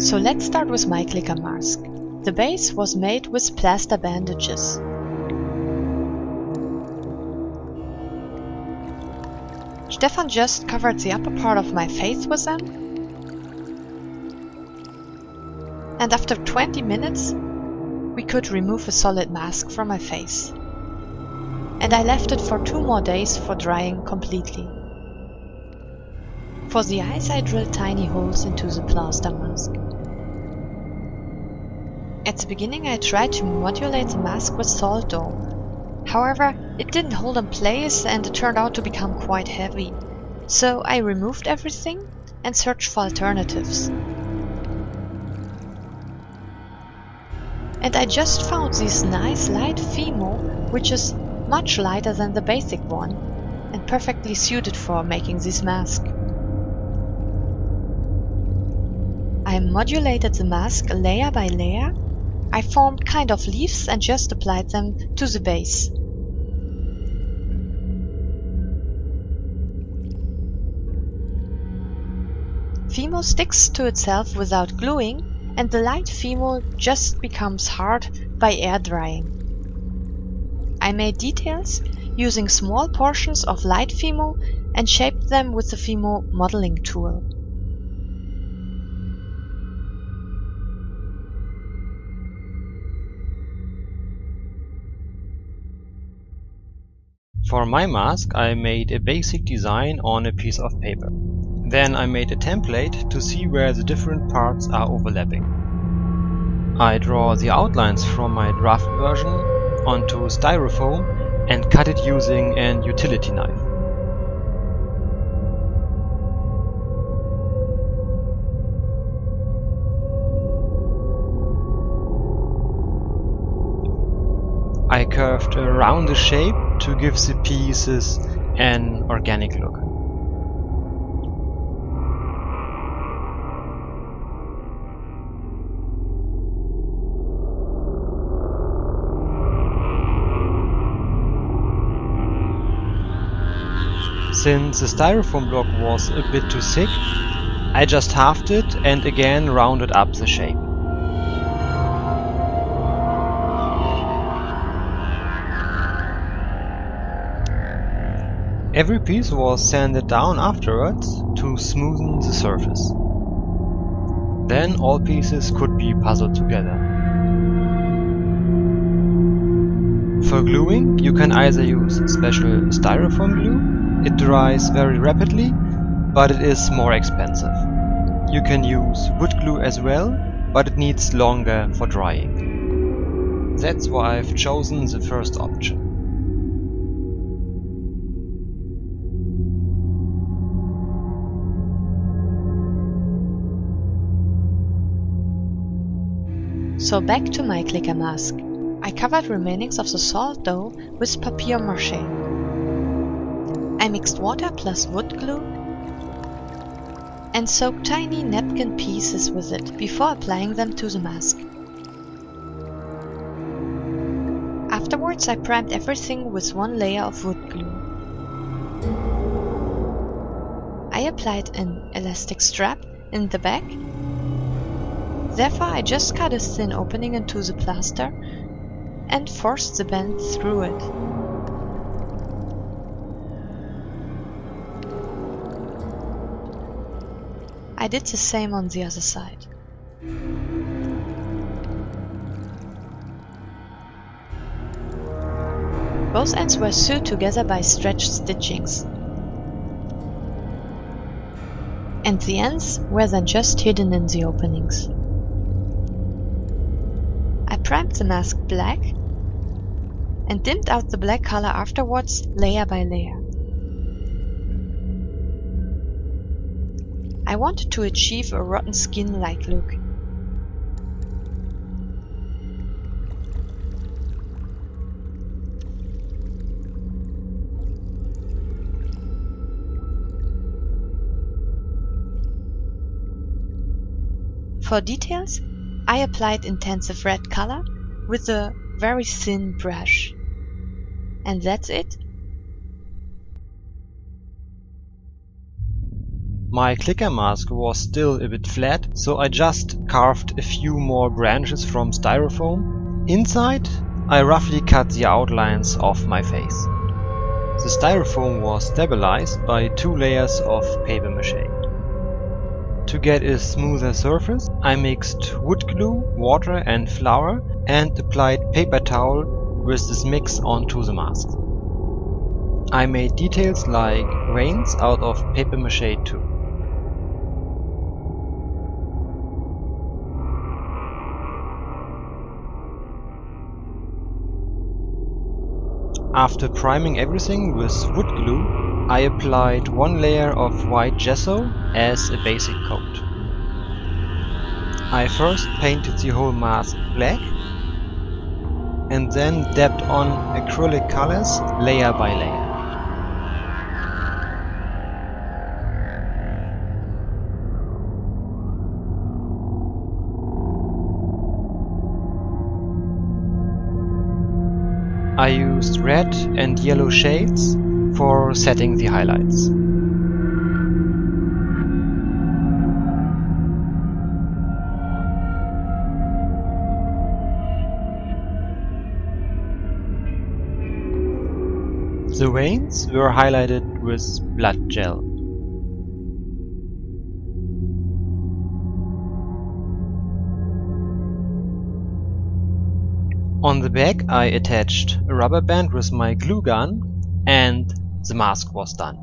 So let's start with my clicker mask. The base was made with plaster bandages. Stefan just covered the upper part of my face with them. And after 20 minutes, we could remove a solid mask from my face. And I left it for 2 more days for drying completely. For the eyes, I drilled tiny holes into the plaster mask. At the beginning, I tried to modulate the mask with salt dough. However, it didn't hold in place and it turned out to become quite heavy. So I removed everything and searched for alternatives. And I just found this nice light FIMO, which is much lighter than the basic one and perfectly suited for making this mask. I modulated the mask layer by layer. I formed kind of leaves and just applied them to the base. FIMO sticks to itself without gluing, and the light FIMO just becomes hard by air drying. I made details using small portions of light FIMO and shaped them with the FIMO modeling tool. For my mask, I made a basic design on a piece of paper. Then I made a template to see where the different parts are overlapping. I draw the outlines from my draft version onto Styrofoam and cut it using an utility knife. I curved around the shape to give the pieces an organic look. Since the styrofoam block was a bit too thick, I just halved it and again rounded up the shape. Every piece was sanded down afterwards to smoothen the surface. Then all pieces could be puzzled together. For gluing, you can either use special styrofoam glue. It dries very rapidly, but it is more expensive. You can use wood glue as well, but it needs longer for drying. That's why I've chosen the first option. So back to my clicker mask. I covered remainings of the salt dough with papier mache. I mixed water plus wood glue and soaked tiny napkin pieces with it before applying them to the mask. Afterwards, I primed everything with 1 layer of wood glue. I applied an elastic strap in the back. Therefore, I just cut a thin opening into the plaster and forced the band through it. I did the same on the other side. Both ends were sewed together by stretched stitchings, and the ends were then just hidden in the openings. I primed the mask black and dimmed out the black color afterwards, layer by layer. I wanted to achieve a rotten skin-like look. For details, I applied intensive red color with a very thin brush. And that's it. My clicker mask was still a bit flat, so I just carved a few more branches from styrofoam. Inside, I roughly cut the outlines of my face. The styrofoam was stabilized by 2 layers of paper mache. To get a smoother surface, I mixed wood glue, water and flour and applied paper towel with this mix onto the mask. I made details like veins out of paper mache too. After priming everything with wood glue, I applied 1 layer of white gesso as a basic coat. I first painted the whole mask black and then dabbed on acrylic colors layer by layer. I used red and yellow shades for setting the highlights. The veins were highlighted with blood gel. On the back I attached a rubber band with my glue gun and the mask was done.